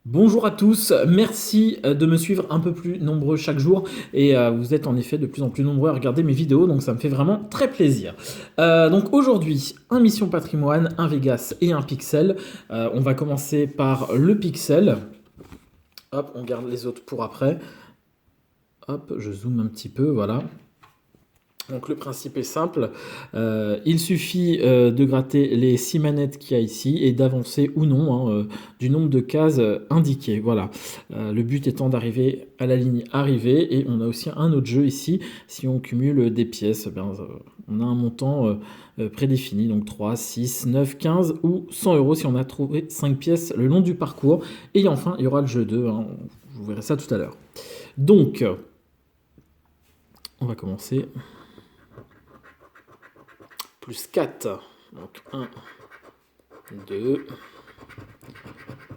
Bonjour à tous, merci de me suivre un peu plus nombreux chaque jour et vous êtes en effet de plus en plus nombreux à regarder mes vidéos donc ça me fait vraiment très plaisir. Donc aujourd'hui, un Mission Patrimoine, un Vegas et un Pixel. On va commencer par le Pixel. Hop, on garde les autres pour après. Hop, je zoome un petit peu, voilà. Donc le principe est simple, il suffit de gratter les 6 manettes qu'il y a ici et d'avancer ou non hein, du nombre de cases indiquées. Voilà. Le but étant d'arriver à la ligne arrivée et on a aussi un autre jeu ici. Si on cumule des pièces, on a un montant prédéfini, donc 3, 6, 9, 15 ou 100 euros si on a trouvé 5 pièces le long du parcours. Et enfin, il y aura le jeu 2, hein, vous verrez ça tout à l'heure. Donc, on va commencer. Plus 4. Donc 1, 2,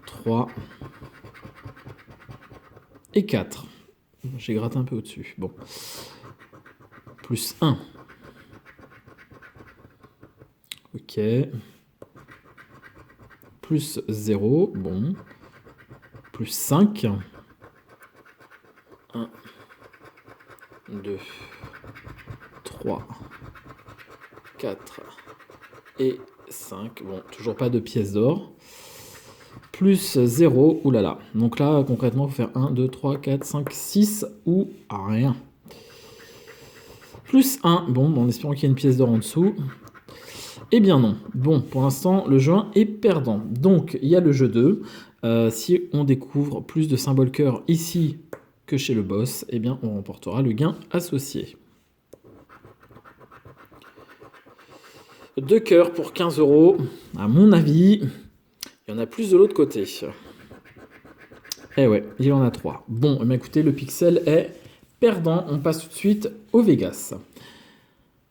3 et 4. J'ai gratté un peu au-dessus. Bon. Plus 1. Ok. Plus 0. Bon. Plus 5. 1, 2, 3, 4 et 5. Bon, toujours pas de pièces d'or. Plus 0, oulala. Donc là, concrètement, il faut faire 1, 2, 3, 4, 5, 6 ou rien. Plus 1, bon, en espérant qu'il y ait une pièce d'or en dessous. Eh bien non. Bon, pour l'instant, le jeu 1 est perdant. Donc, il y a le jeu 2. Si on découvre plus de symboles cœur ici que chez le boss, eh bien, on remportera le gain associé. 2 cœurs pour 15 euros. À mon avis, il y en a plus de l'autre côté. Eh ouais, il y en a 3. Bon, eh bien, écoutez, le pixel est perdant. On passe tout de suite au Vegas.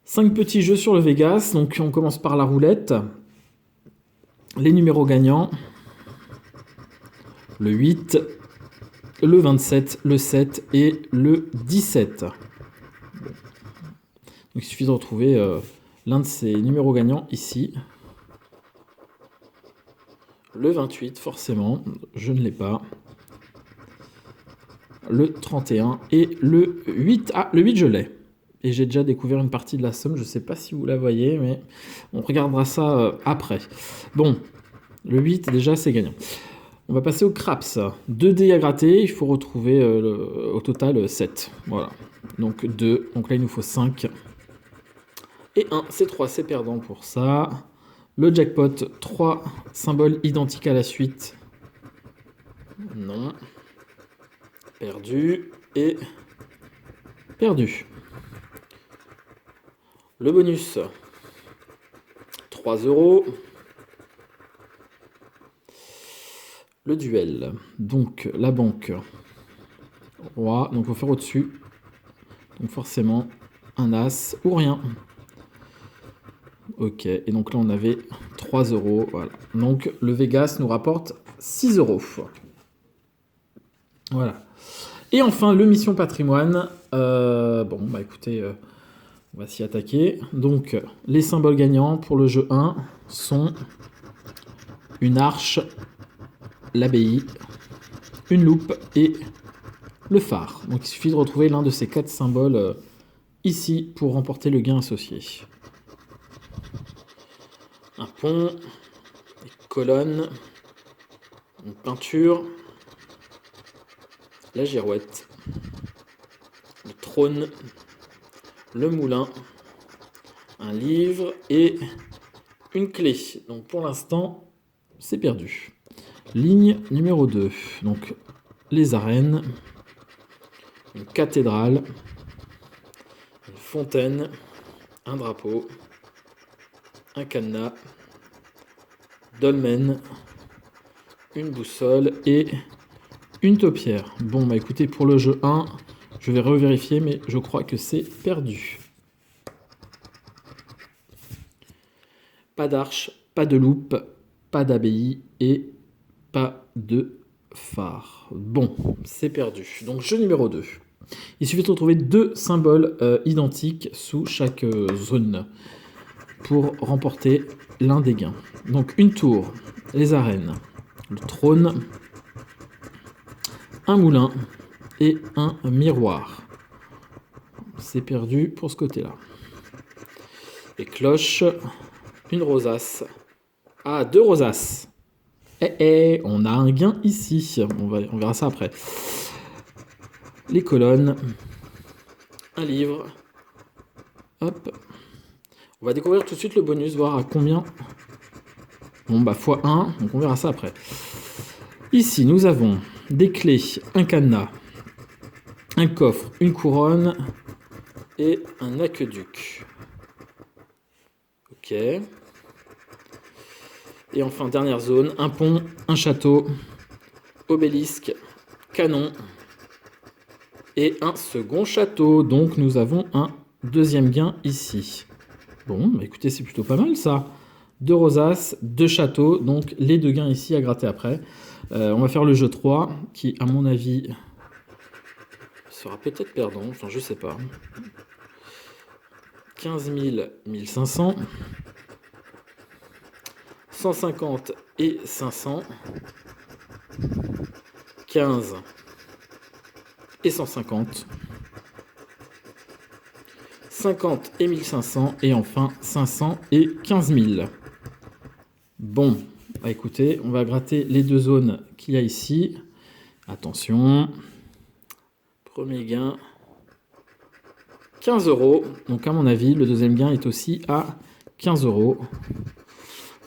5 petits jeux sur le Vegas. Donc, on commence par la roulette. Les numéros gagnants. Le 8, le 27, le 7 et le 17. Donc, il suffit de retrouver l'un de ces numéros gagnants ici. Le 28, forcément, je ne l'ai pas. Le 31 et le 8. Ah, le 8, je l'ai. Et j'ai déjà découvert une partie de la somme. Je ne sais pas si vous la voyez, mais on regardera ça après. Bon, le 8, déjà, c'est gagnant. On va passer au craps. 2 dés à gratter, il faut retrouver au total 7. Voilà. Donc 2, donc là il nous faut 5. Et 1, c'est 3, c'est perdant pour ça. Le jackpot, 3 symboles identiques à la suite. Non. Perdu et perdu. Le bonus, 3 euros. Le duel, donc la banque, roi, donc il faut faire au-dessus. Donc forcément, un as ou rien. Ok, et donc là on avait 3 euros, voilà. Donc le Vegas nous rapporte 6 euros. Voilà. Et enfin, le Mission Patrimoine. Bon, bah écoutez, on va s'y attaquer. Donc, les symboles gagnants pour le jeu 1 sont une arche, l'abbaye, une loupe et le phare. Donc, il suffit de retrouver l'un de ces 4 symboles ici pour remporter le gain associé. Un pont, des colonnes, une peinture, la girouette, le trône, le moulin, un livre et une clé. Donc pour l'instant, c'est perdu. Ligne numéro 2. Donc les arènes, une cathédrale, une fontaine, un drapeau, un cadenas, dolmen, une boussole et une taupière. Bon, bah écoutez, pour le jeu 1, je vais revérifier, mais je crois que c'est perdu. Pas d'arche, pas de loupe, pas d'abbaye et pas de phare. Bon, c'est perdu. Donc jeu numéro 2. Il suffit de retrouver 2 symboles identiques sous chaque zone pour remporter l'un des gains. Donc une tour, les arènes, le trône, un moulin et un miroir. C'est perdu pour ce côté-là. Et cloche, une rosace. Ah, 2 rosaces. On a un gain ici. On verra ça après. Les colonnes. Un livre. Hop. On va découvrir tout de suite le bonus, voir à combien. Bon, bah, x1. Donc, on verra ça après. Ici, nous avons des clés, un cadenas, un coffre, une couronne et un aqueduc. Ok. Et enfin, dernière zone, un pont, un château, obélisque, canon et un second château. Donc, nous avons un deuxième gain ici. Bon, bah écoutez, c'est plutôt pas mal ça. 2 rosaces, 2 châteaux, donc les 2 gains ici à gratter après. On va faire le jeu 3, qui, à mon avis, sera peut-être perdant, enfin je sais pas. 15 000, 1500, 150 et 500, 15 et 150, 50 et 1500, et enfin 500 et 15 000. Bon, bah écoutez, on va gratter les 2 zones qu'il y a ici. Attention. Premier gain, 15 €. Donc à mon avis, le deuxième gain est aussi à 15 €.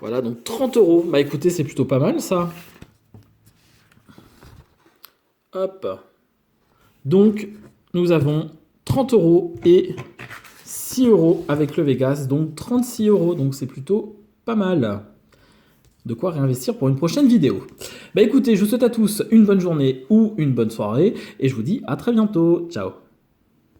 Voilà, donc 30 €. Bah écoutez, c'est plutôt pas mal ça. Hop. Donc, nous avons 30 € et 6 € avec le Vegas. Donc 36 €. Donc c'est plutôt pas mal. De quoi réinvestir pour une prochaine vidéo. Bah écoutez, je vous souhaite à tous une bonne journée ou une bonne soirée. Et je vous dis à très bientôt. Ciao.